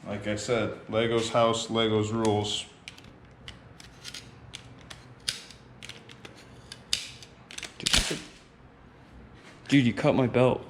Like I said, Lego's house, Lego's rules. Dude, you cut my belt.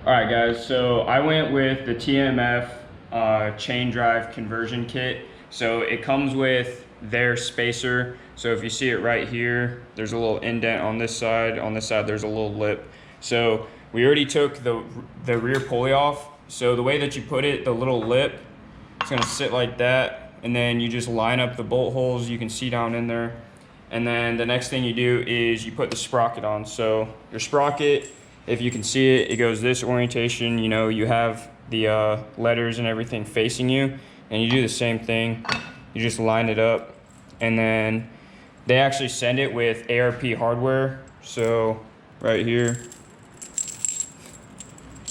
All right, guys, so I went with the TMF chain drive conversion kit. So it comes with their spacer. So if you see it right here, there's a little indent on this side. On this side, there's a little lip. So we already took the rear pulley off. So the way that you put it, the little lip, it's gonna sit like that. And then you just line up the bolt holes you can see down in there. And then the next thing you do is you put the sprocket on. So your sprocket, if you can see it, it goes this orientation. You know, you have the letters and everything facing you, and you do the same thing. You just line it up, and then they actually send it with ARP hardware. So right here,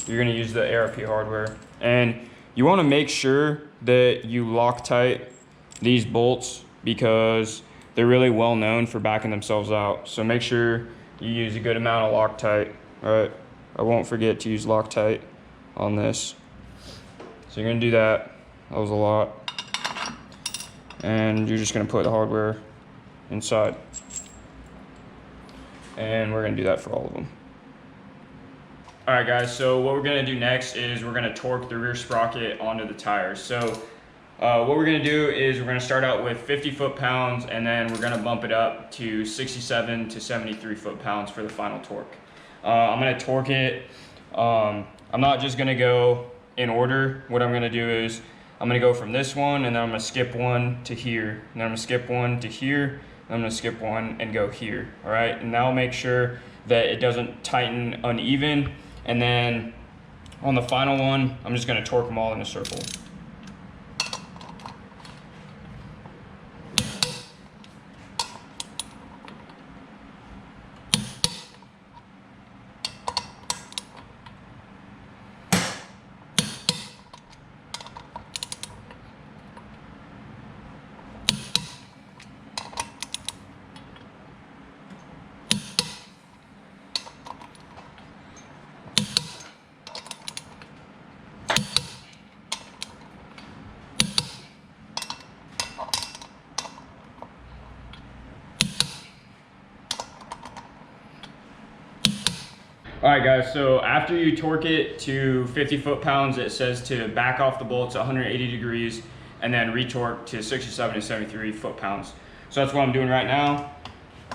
you're gonna use the ARP hardware, and you want to make sure that you Loctite these bolts because they're really well known for backing themselves out. So make sure you use a good amount of Loctite. All right, I won't forget to use Loctite on this. So you're gonna do that. That was a lot. And you're just gonna put the hardware inside. And we're gonna do that for all of them. All right, guys, so what we're gonna do next is we're gonna torque the rear sprocket onto the tires. So what we're gonna do is we're gonna start out with 50 foot-pounds, and then we're gonna bump it up to 67 to 73 foot-pounds for the final torque. I'm gonna torque it. I'm not just gonna go in order. What I'm gonna do is I'm gonna go from this one, and then I'm gonna skip one to here, and then I'm gonna skip one to here, and I'm gonna skip one and go here. All right, and that'll make sure that it doesn't tighten uneven. And then on the final one, I'm just gonna torque them all in a circle. All right, guys, so after you torque it to 50 foot-pounds, it says to back off the bolts 180 degrees and then retorque to 67 to 73 foot-pounds. So that's what I'm doing right now.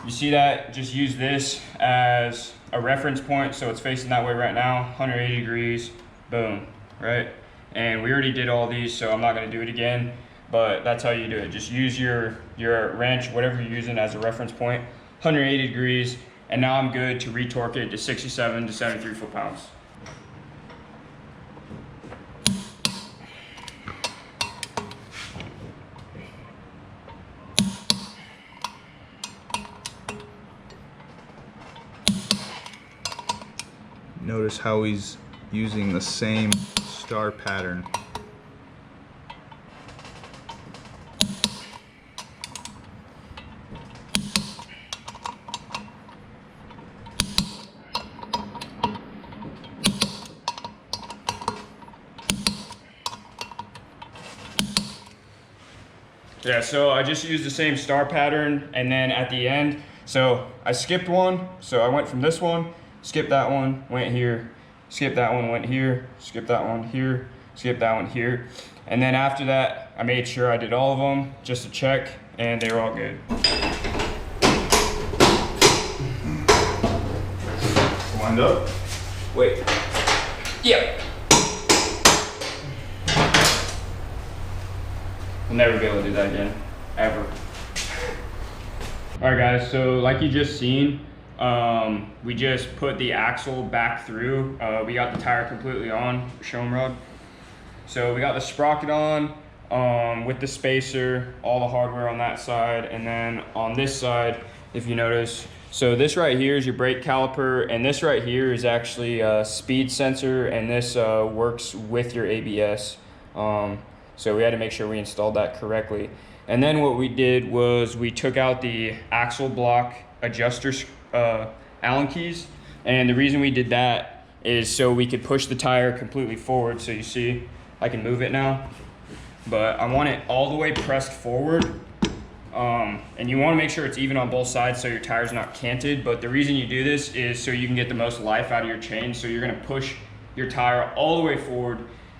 You see that? Just use this as a reference point. So it's facing that way right now, 180 degrees, boom, right? And we already did all these, so I'm not gonna do it again, but that's how you do it. Just use your wrench, whatever you're using as a reference point, 180 degrees, and now I'm good to retorque it to 67 to 73 foot-pounds. Notice how he's using the same star pattern. Yeah, so I just used the same star pattern, and then at the end, so I skipped one, so I went from this one, skipped that one, went here, skipped that one, went here, skipped that one here, skipped that one here, and then after that, I made sure I did all of them just to check, and they were all good. Wind up. Wait. Yeah. We'll never be able to do that again, ever. All right, guys, so like you just seen, we just put the axle back through. We got the tire completely on, show 'em, Rod. So we got the sprocket on with the spacer, all the hardware on that side, and then on this side, if you notice, So this right here is your brake caliper, and this right here is actually a speed sensor, and this works with your ABS. So we had to make sure we installed that correctly. And then what we did was we took out the axle block adjuster Allen keys, and the reason we did that is so we could push the tire completely forward. So you see, I can move it now, but I want it all the way pressed forward. And you want to make sure it's even on both sides so your tire's not canted. But the reason you do this is so you can get the most life out of your chain. So you're going to push your tire all the way forward.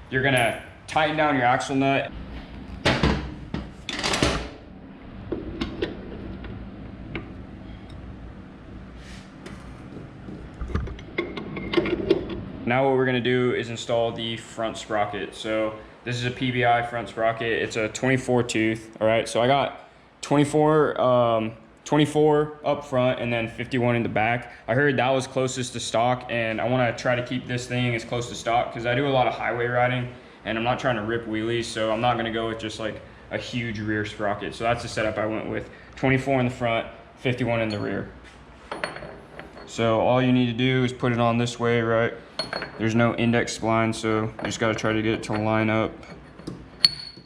You're going to tighten down your axle nut. Now what we're going to do is install the front sprocket. So this is a PBI front sprocket. It's a 24 tooth. All right, so I got 24 up front and then 51 in the back. I heard that was closest to stock, and I want to try to keep this thing as close to stock because I do a lot of highway riding and I'm not trying to rip wheelies, so I'm not going to go with just like a huge rear sprocket. So that's the setup I went with. 24 in the front, 51 in the rear. So all you need to do is put it on this way, right? There's no index spline, so you just got to try to get it to line up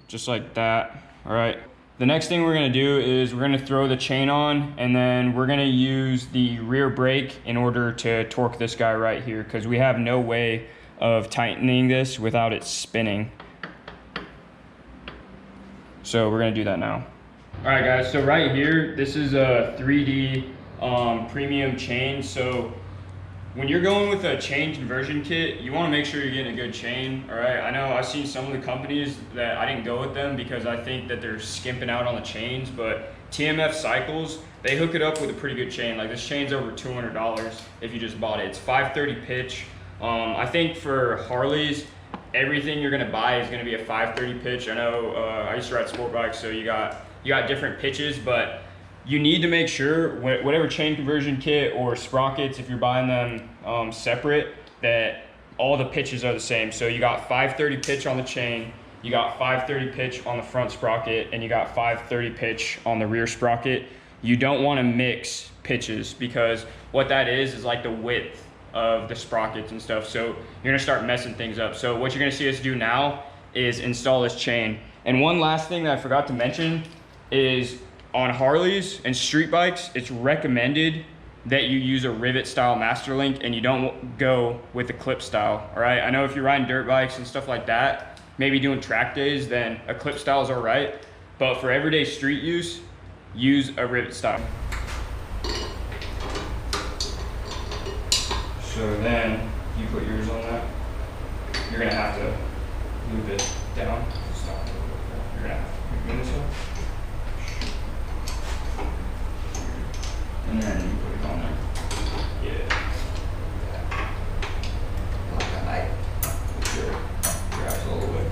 just like that. All right. The next thing we're going to do is we're going to throw the chain on, and then we're going to use the rear brake in order to torque this guy right here because we have no way of tightening this without it spinning. So we're going to do that now. All right, guys, so right here, this is a 3D premium chain. So when you're going with a chain conversion kit, you want to make sure you're getting a good chain. All right, I know I've seen some of the companies that I didn't go with them because I think that they're skimping out on the chains, but TMF Cycles, they hook it up with a pretty good chain. Like this chain's over $200 if you just bought it. It's 530 pitch. I think for Harleys, everything you're gonna buy is gonna be a 530 pitch. I know I used to ride sport bikes, so you got different pitches, but you need to make sure whatever chain conversion kit or sprockets, if you're buying them separate, that all the pitches are the same. So you got 530 pitch on the chain, you got 530 pitch on the front sprocket, and you got 530 pitch on the rear sprocket. You don't want to mix pitches because what that is like the width of the sprockets and stuff. So you're gonna start messing things up. So what you're gonna see us do now is install this chain. And one last thing that I forgot to mention is on Harleys and street bikes, it's recommended that you use a rivet style master link and you don't go with the clip style. All right, I know if you're riding dirt bikes and stuff like that, maybe doing track days, then a clip style is all right. But for everyday street use, use a rivet style. So then you put yours on that. You're gonna have to move it down. Stop. You're gonna have to move this way. And then you put it on there. Yeah. Like that light. Your axle all the way.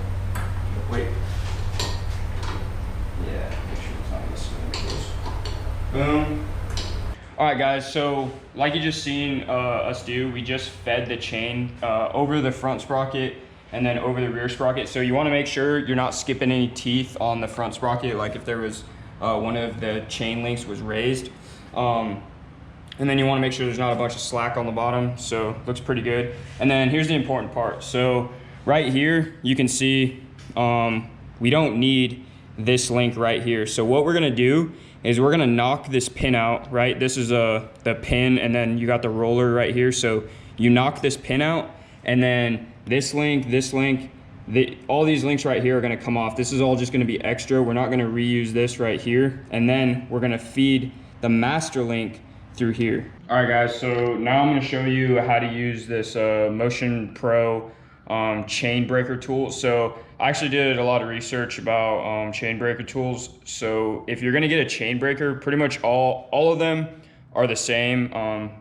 Wait. Yeah, make sure it's not this way. Boom. All right, guys, so like you just seen us do, we just fed the chain over the front sprocket and then over the rear sprocket. So you want to make sure you're not skipping any teeth on the front sprocket, like if there was one of the chain links was raised. And then you want to make sure there's not a bunch of slack on the bottom, so it looks pretty good. And then here's the important part. So right here, you can see we don't need this link right here. So what we're gonna do is we're gonna knock this pin out, right? This is the pin, and then you got the roller right here. So you knock this pin out, and then this link, all these links right here are gonna come off. This is all just gonna be extra. We're not gonna reuse this right here. And then we're gonna feed the master link through here. All right, guys, so now I'm gonna show you how to use this Motion Pro chain breaker tool. So I actually did a lot of research about chain breaker tools. So if you're gonna get a chain breaker, pretty much all of them are the same.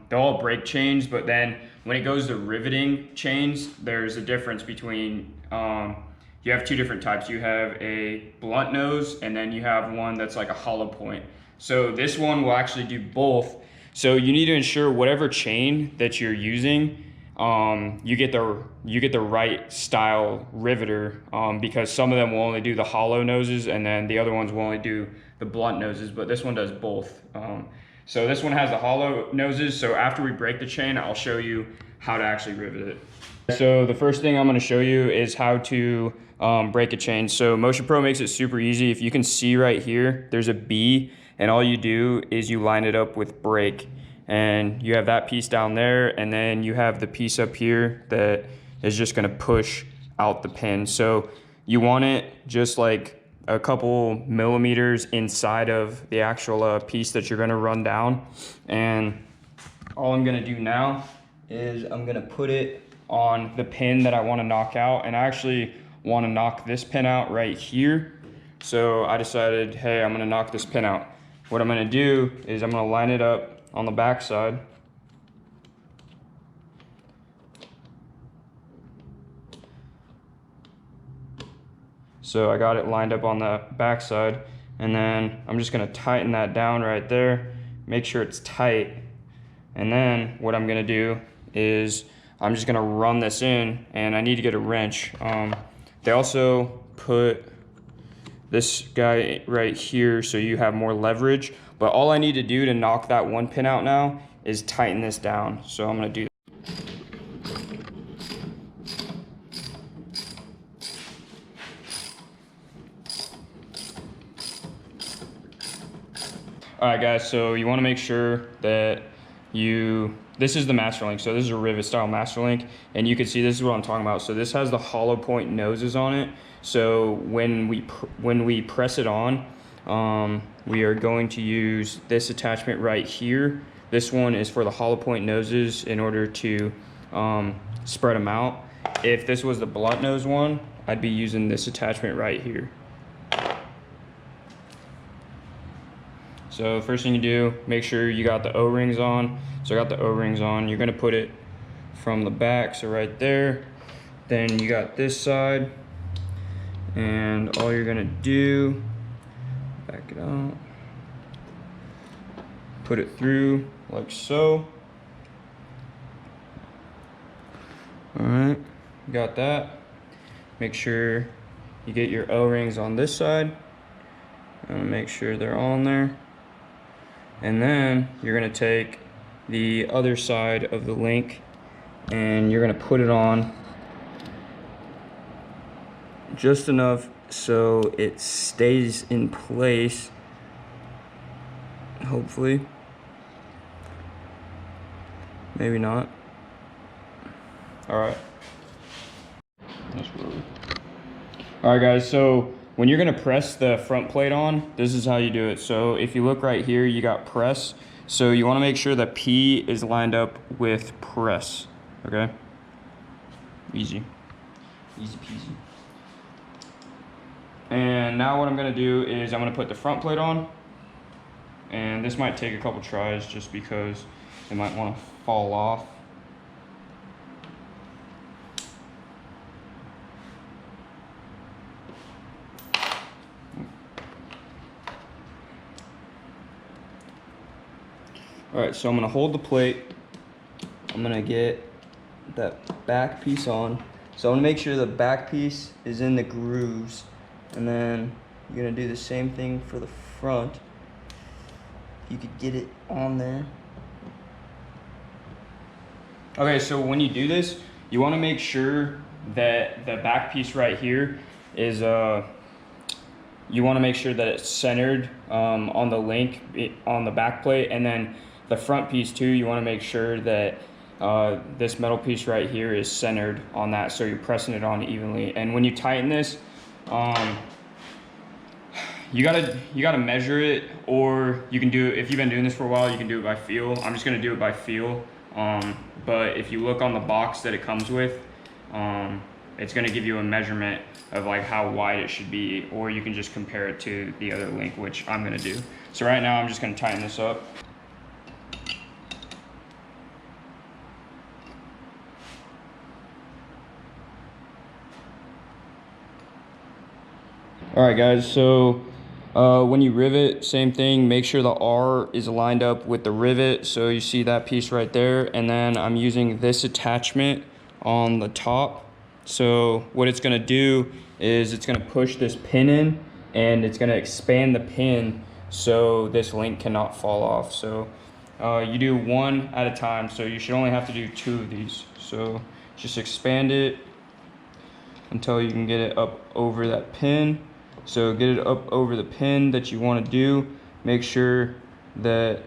They're all break chains, but then when it goes to riveting chains, there's a difference between, you have two different types. You have a blunt nose, and then you have one that's like a hollow point. So this one will actually do both. So you need to ensure whatever chain that you're using, you get the right style riveter, because some of them will only do the hollow noses and then the other ones will only do the blunt noses, but this one does both. So this one has the hollow noses. So after we break the chain, I'll show you how to actually rivet it. So the first thing I'm going to show you is how to break a chain. So Motion Pro makes it super easy. If you can see right here, there's a B, and all you do is you line it up with break. And you have that piece down there, and then you have the piece up here that is just going to push out the pin. So you want it just like a couple millimeters inside of the actual piece that you're going to run down. And all I'm going to do now is I'm going to put it on the pin that I want to knock out, and I actually want to knock this pin out right here. So I decided, hey, I'm going to knock this pin out. What I'm going to do is I'm going to line it up on the back side. So I got it lined up on the back side, and then I'm just going to tighten that down right there, make sure it's tight. And then what I'm going to do is I'm just going to run this in, and I need to get a wrench. They also put this guy right here so you have more leverage, but all I need to do to knock that one pin out now is tighten this down. So I'm going to do All right, guys, so you want to make sure that this is the master link. So this is a rivet style master link, and you can see this is what I'm talking about. So this has the hollow point noses on it. So when we press it on, we are going to use this attachment right here. This one is for the hollow point noses in order to spread them out. If this was the blunt nose one, I'd be using this attachment right here. So first thing you do, make sure you got the O-rings on. So I got the O-rings on. You're gonna put it from the back, so right there. Then you got this side, and all you're gonna do, back it out, put it through like so. All right, got that. Make sure you get your O-rings on this side, and make sure they're all in there. And then you're gonna take the other side of the link and you're gonna put it on just enough so it stays in place, hopefully. Maybe not. All right. All right, guys, so when you're gonna press the front plate on, this is how you do it. So if you look right here, you got press. So you wanna make sure that P is lined up with press, okay? Easy, easy peasy. And now what I'm gonna do is I'm gonna put the front plate on. And this might take a couple tries just because it might wanna fall off. All right, so I'm gonna hold the plate. I'm gonna get that back piece on. So I'm gonna make sure the back piece is in the grooves, and then you're gonna do the same thing for the front. You could get it on there. Okay, so when you do this, you wanna make sure that the back piece right here is, you wanna make sure that it's centered on the link, on the back plate, and then the front piece too, you want to make sure that this metal piece right here is centered on that, so you're pressing it on evenly. And when you tighten this, you gotta measure it, or you can do, if you've been doing this for a while, you can do it by feel. I'm just gonna do it by feel. But if you look on the box that it comes with, it's gonna give you a measurement of like how wide it should be, or you can just compare it to the other link, which I'm gonna do. So right now I'm just gonna tighten this up. All right, guys, so when you rivet, same thing, make sure the R is lined up with the rivet. So you see that piece right there, and then I'm using this attachment on the top. So what it's gonna do is it's gonna push this pin in, and it's gonna expand the pin so this link cannot fall off. So you do one at a time, so you should only have to do 2 of these. So just expand it until you can get it up over that pin. So get it up over the pin that you want to do. Make sure that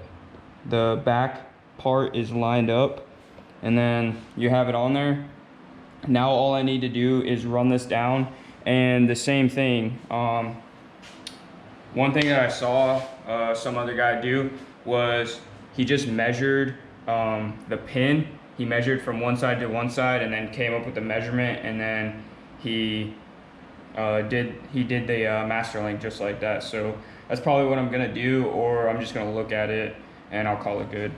the back part is lined up, and then you have it on there. Now all I need to do is run this down, and the same thing. One thing that I saw some other guy do was he just measured the pin. He measured from one side to one side and then came up with the measurement, and then he did the master link just like that. So that's probably what I'm gonna do, or I'm just gonna look at it and I'll call it good.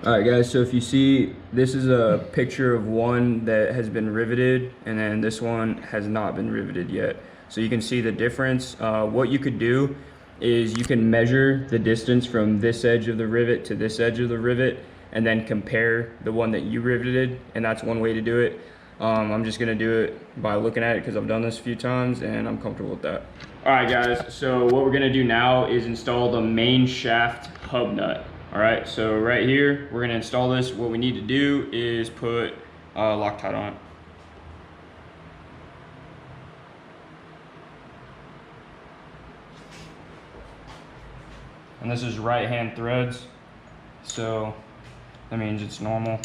Alright guys, so if you see, this is a picture of one that has been riveted, and then this one has not been riveted yet. So you can see the difference. What you could do is you can measure the distance from this edge of the rivet to this edge of the rivet, and then compare the one that you riveted, and that's one way to do it. I'm just gonna do it by looking at it because I've done this a few times and I'm comfortable with that. Alright guys, so what we're gonna do now is install the main shaft hub nut. All right, so right here, we're gonna install this. What we need to do is put Loctite on it. And this is right-hand threads, so that means it's normal.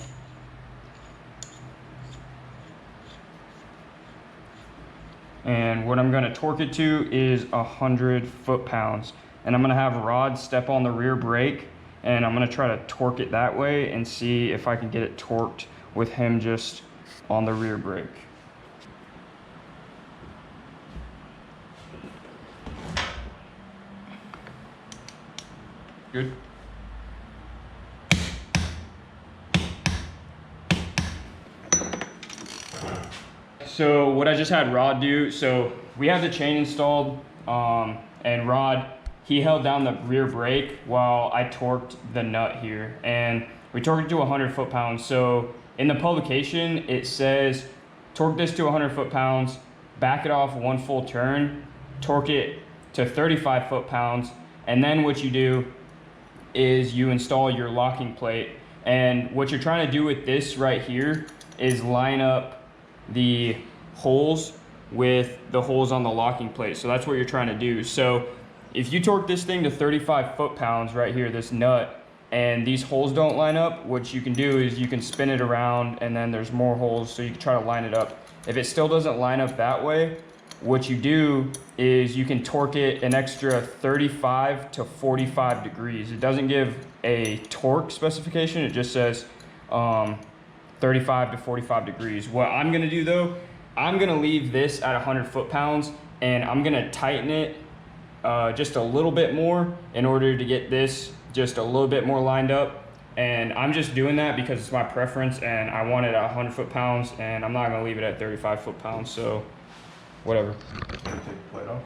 And what I'm gonna torque it to is 100 foot-pounds. And I'm gonna have Rod step on the rear brake, and I'm gonna try to torque it that way and see if I can get it torqued with him just on the rear brake. Good. So what I just had Rod do, so we have the chain installed, and Rod, he held down the rear brake while I torqued the nut here, and we torqued it to 100 foot-pounds. So in the publication, it says torque this to 100 foot-pounds, back it off 1 full turn, torque it to 35 foot-pounds, and then what you do is you install your locking plate. And what you're trying to do with this right here is line up the holes with the holes on the locking plate. So that's what you're trying to do. So if you torque this thing to 35 foot-pounds right here, this nut, and these holes don't line up, what you can do is you can spin it around and then there's more holes, so you can try to line it up. If it still doesn't line up that way, what you do is you can torque it an extra 35 to 45 degrees. It doesn't give a torque specification, it just says 35 to 45 degrees. What I'm gonna do though, I'm gonna leave this at 100 foot-pounds, and I'm gonna tighten it just a little bit more in order to get this just a little bit more lined up. And I'm just doing that because it's my preference and I want it at 100 foot-pounds, and I'm not gonna leave it at 35 foot-pounds, so whatever. Take the plate off.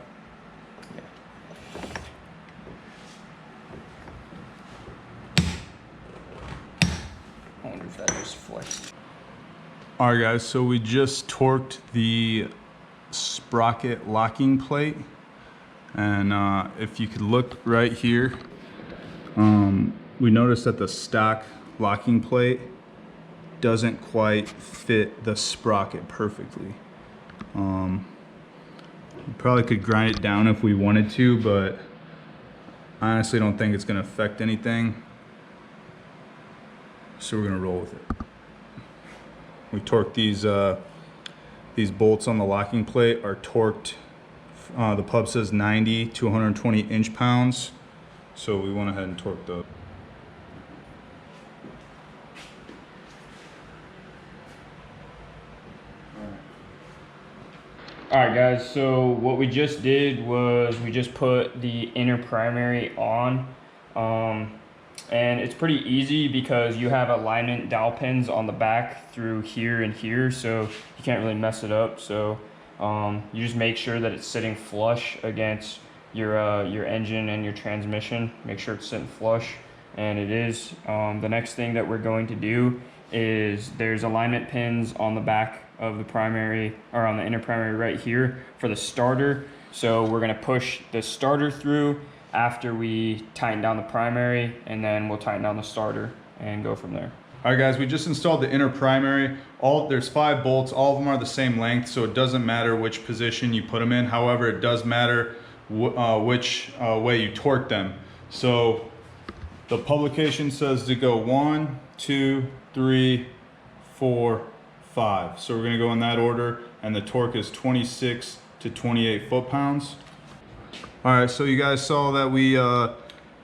I wonder if that just flexed. All right guys, so we just torqued the Sprocket locking plate, and if you could look right here, we noticed that the stock locking plate doesn't quite fit the Sprocket perfectly. We probably could grind it down if we wanted to, but I honestly don't think it's gonna affect anything, so we're gonna roll with it. We torqued these bolts on the locking plate are torqued. The pub says 90 to 120 inch-pounds, so we went ahead and torqued those. All right guys, so what we just did was we just put the inner primary on, and it's pretty easy because you have alignment dowel pins on the back through here and here, so you can't really mess it up. So you just make sure that it's sitting flush against your engine and your transmission. Make sure it's sitting flush, and it is. The next thing that we're going to do is there's alignment pins on the back of the primary, or on the inner primary right here for the starter. So we're gonna push the starter through after we tighten down the primary, and then we'll tighten down the starter and go from there. All right, guys, we just installed the inner primary. There's 5 bolts, all of them are the same length, so it doesn't matter which position you put them in. However, it does matter which way you torque them. So the publication says to go 1, 2, 3, 4, 5. So we're gonna go in that order, and the torque is 26 to 28 foot-pounds. All right, so you guys saw that we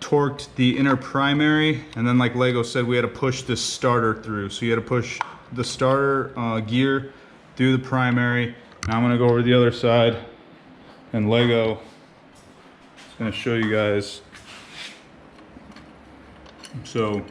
torqued the inner primary, and then like Lego said, we had to push this starter through. So you had to push the starter gear through the primary. Now I'm gonna go over to the other side, and Lego is gonna show you guys. So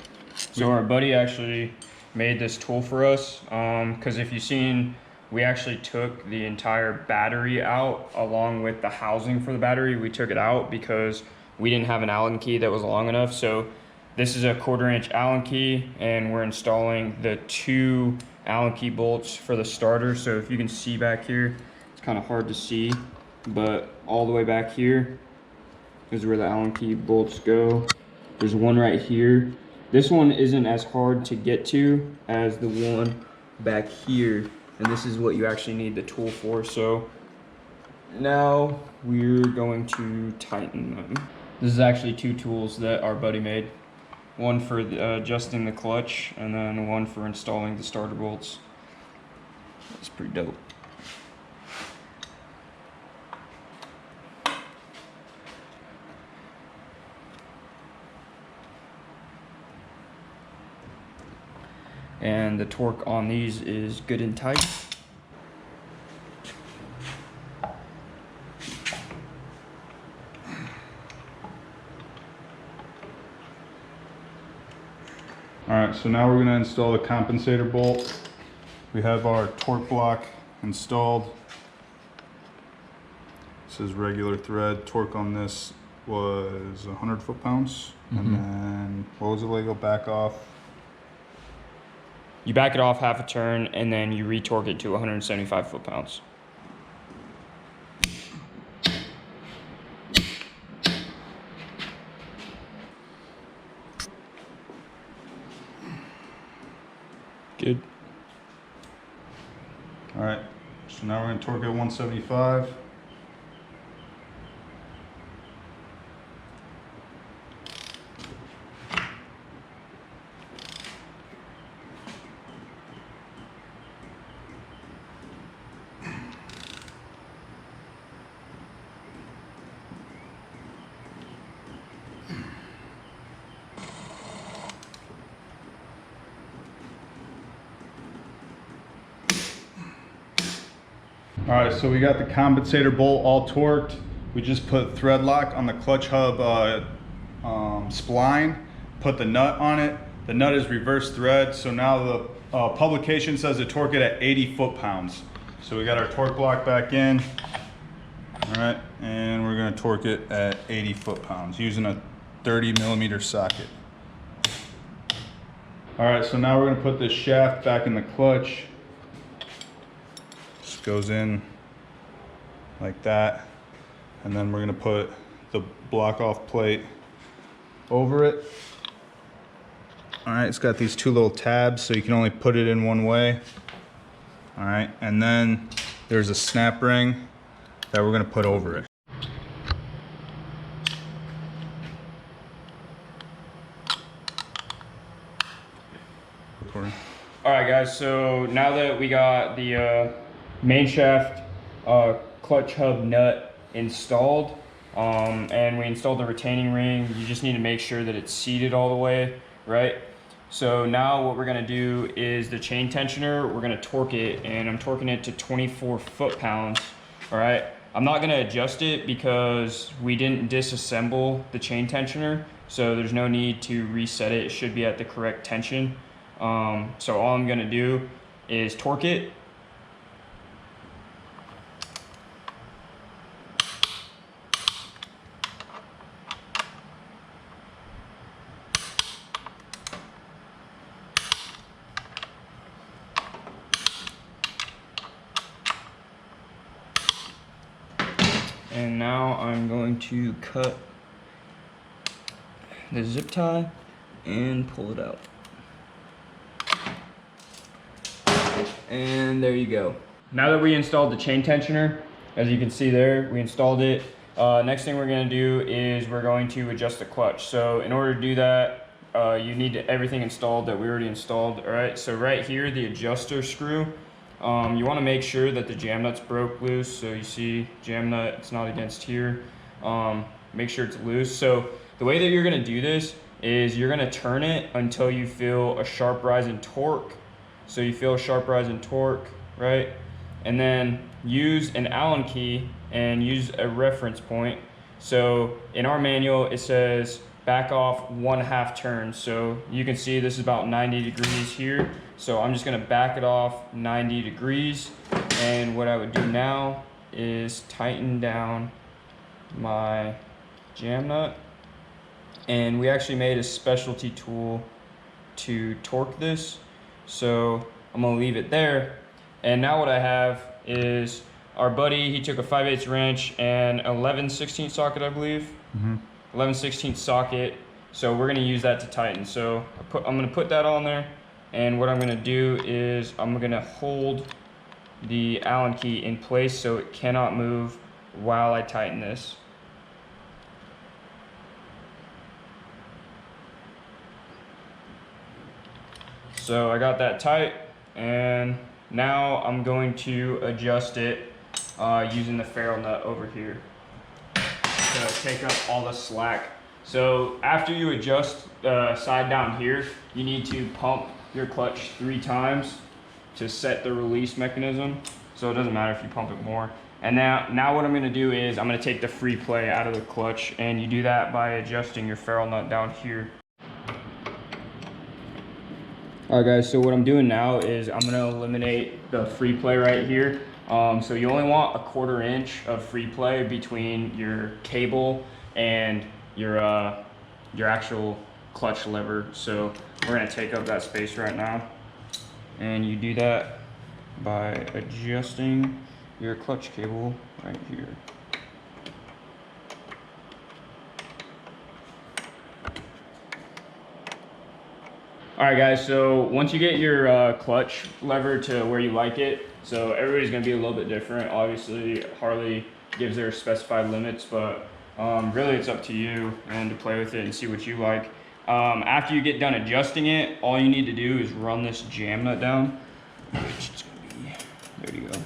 our buddy actually made this tool for us, because if you've seen, we actually took the entire battery out along with the housing for the battery. We took it out because we didn't have an Allen key that was long enough. So this is a 1/4 inch Allen key, and we're installing the 2 Allen key bolts for the starter. So if you can see back here, it's kind of hard to see, but all the way back here is where the Allen key bolts go. There's one right here. This one isn't as hard to get to as the one back here, and this is what you actually need the tool for. So now we're going to tighten them. This is actually 2 tools that our buddy made. One for adjusting the clutch, and then one for installing the starter bolts. That's pretty dope. And the torque on these is good and tight. all right, so now we're gonna install the compensator bolt. We have our torque block installed. This is regular thread. Torque on this was 100 foot-pounds. And then, what was it, Lego? Back off. You back it off half a turn, and then you retorque it to 175 foot-pounds. Good. All right, so now we're gonna torque it 175. All right, so we got the compensator bolt all torqued. We just put thread lock on the clutch hub spline, put the nut on it. The nut is reverse thread, so now the publication says to torque it at 80 foot-pounds. So we got our torque block back in. All right, and we're gonna torque it at 80 foot-pounds using a 30mm socket. All right, so now we're gonna put this shaft back in the clutch. Just goes in like that. And then we're gonna put the block off plate over it. All right, it's got these 2 little tabs, so you can only put it in one way. All right, and then there's a snap ring that we're gonna put over it. All right, guys, so now that we got the main shaft clutch hub nut installed, and we installed the retaining ring, you just need to make sure that it's seated all the way, right? So now what we're gonna do is the chain tensioner, we're gonna torque it, and I'm torquing it to 24 foot-pounds, all right? I'm not gonna adjust it because we didn't disassemble the chain tensioner, so there's no need to reset it. It should be at the correct tension. So all I'm gonna do is torque it. And now I'm going to cut the zip tie and pull it out. And there you go. Now that we installed the chain tensioner, as you can see there, we installed it. Next thing we're gonna do is we're going to adjust the clutch. So in order to do that, you need everything installed that we already installed. All right, so right here, the adjuster screw, you wanna make sure that the jam nut's broke loose. So you see jam nut, it's not against here. Make sure it's loose. So the way that you're gonna do this is you're gonna turn it until you feel a sharp rise in torque. So you feel a sharp rise in torque, right? And then use an Allen key and use a reference point. So in our manual, it says back off 1/2 turn. So you can see this is about 90 degrees here. So I'm just gonna back it off 90 degrees. And what I would do now is tighten down my jam nut. And we actually made a specialty tool to torque this. So I'm gonna leave it there. And now what I have is our buddy, he took a 5/8 wrench and 11/16 socket, I believe. 11/16 socket. So we're gonna use that to tighten. So I'm gonna put that on there. And what I'm gonna do is I'm gonna hold the Allen key in place so it cannot move while I tighten this. So I got that tight, and now I'm going to adjust it using the ferrule nut over here to take up all the slack. So after you adjust the side down here, you need to pump your clutch 3 times to set the release mechanism. So it doesn't matter if you pump it more. And now what I'm gonna do is I'm gonna take the free play out of the clutch, and you do that by adjusting your ferrule nut down here. All right guys, so what I'm doing now is I'm gonna eliminate the free play right here. So you only want 1/4 inch of free play between your cable and your actual clutch lever. So we're gonna take up that space right now. And you do that by adjusting your clutch cable right here. All right guys, so once you get your clutch lever to where you like it, so everybody's gonna be a little bit different. Obviously, Harley gives their specified limits, but really it's up to you and to play with it and see what you like. After you get done adjusting it, all you need to do is run this jam nut down. There you go.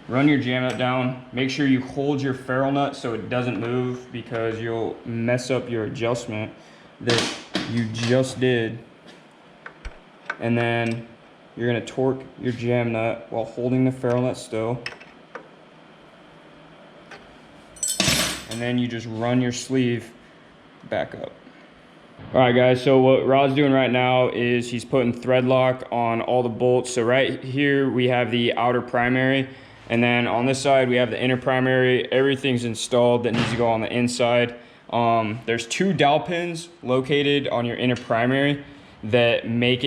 Run your jam nut down. Make sure you hold your ferrule nut so it doesn't move, because you'll mess up your adjustment that you just did. And then you're gonna torque your jam nut while holding the ferrule nut still. And then you just run your sleeve back up. All right guys, so what Rod's doing right now is he's putting thread lock on all the bolts. So right here we have the outer primary, and then on this side we have the inner primary. Everything's installed that needs to go on the inside. There's 2 dowel pins located on your inner primary that make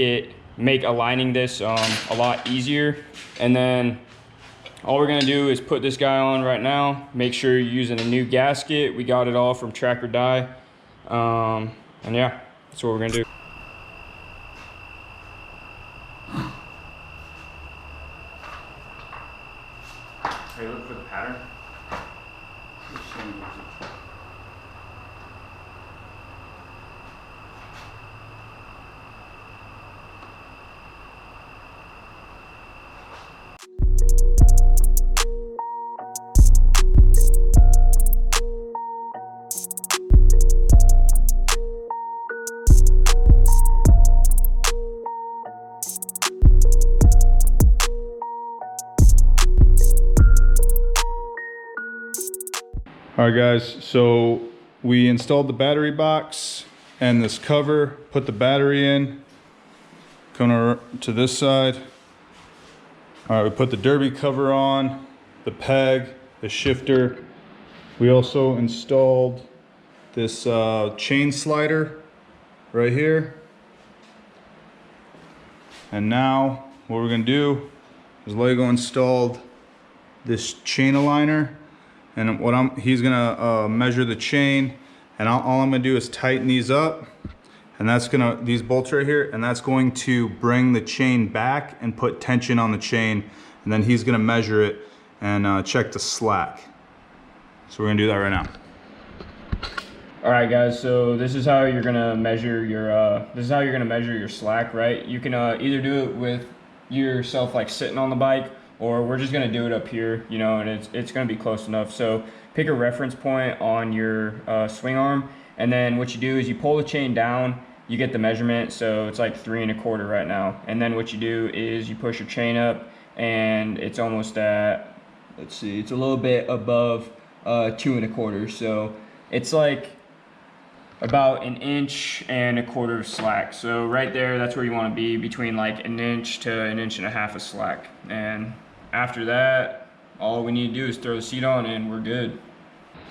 aligning this a lot easier. And then all we're gonna do is put this guy on right now. Make sure you're using a new gasket. We got it all from Track or Die. And yeah, that's what we're gonna do. Are you looking for the pattern? All right guys, so we installed the battery box and this cover, put the battery in, going to this side. All right, we put the derby cover on, the peg, the shifter. We also installed this chain slider right here. And now what we're gonna do is Lego installed this chain aligner, and he's gonna measure the chain, and all I'm gonna do is tighten these up, and these bolts right here, and that's going to bring the chain back and put tension on the chain, and then he's gonna measure it and check the slack. So we're gonna do that right now. All right, guys. So this is how you're gonna measure your slack, right? You can either do it with yourself like sitting on the bike, or we're just gonna do it up here, you know, and it's gonna be close enough. So pick a reference point on your swing arm, and then what you do is you pull the chain down, you get the measurement, so it's like 3 1/4 right now. And then what you do is you push your chain up, and it's almost at, let's see, it's a little bit above 2 1/4. So it's like about 1 1/4 of slack. So right there, that's where you want to be, between like 1 inch to 1.5 inches of slack. And after that, all we need to do is throw the seat on and we're good.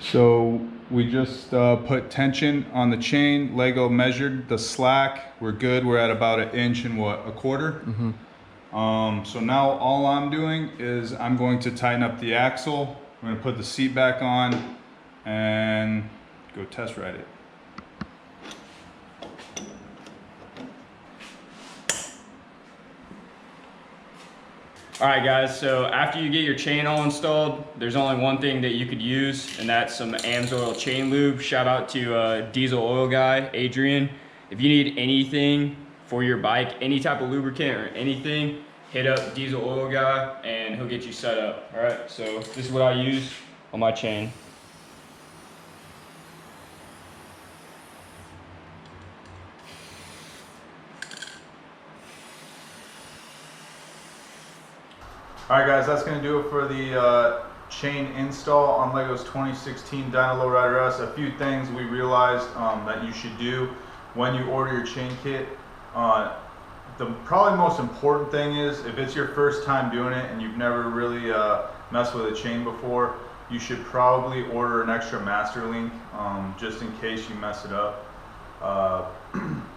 So we just put tension on the chain. Lego measured the slack. We're good. We're at about 1 inch and 1/4. So now all I'm doing is I'm going to tighten up the axle. We're going to put the seat back on and go test ride it. All right, guys, so after you get your chain all installed, there's only one thing that you could use, and that's some AMSOIL chain lube. Shout out to diesel oil guy, Adrian. If you need anything for your bike, any type of lubricant or anything, hit up diesel oil guy and he'll get you set up. All right, so this is what I use on my chain. All right, guys, that's going to do it for the chain install on Lego's 2016 Dyna Lowrider S. A few things we realized that you should do when you order your chain kit. The probably most important thing is, if it's your first time doing it and you've never really messed with a chain before, you should probably order an extra master link just in case you mess it up.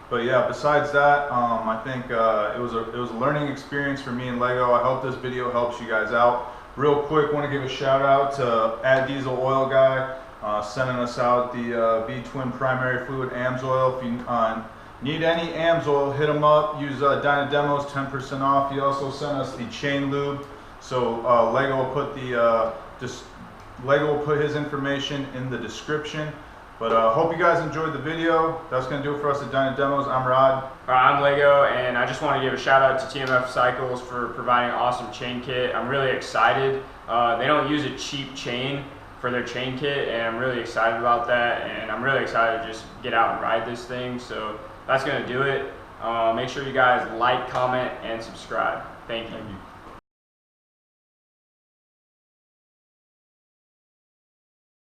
But yeah, besides that, I think it was a learning experience for me and Lego. I hope this video helps you guys out. Real quick, want to give a shout out to Diesel Oil Guy, sending us out the B-Twin primary fluid AMSOIL. If you need any AMSOIL, hit him up. Use Dyna Demos, 10% off. He also sent us the chain lube. So Lego will put his information in the description. But hope you guys enjoyed the video. That's going to do it for us at Dyna Demos. I'm Rod. I'm Lego, and I just want to give a shout out to TMF Cycles for providing an awesome chain kit. I'm really excited. They don't use a cheap chain for their chain kit, and I'm really excited about that. And I'm really excited to just get out and ride this thing. So that's going to do it. Make sure you guys like, comment, and subscribe. Thank you.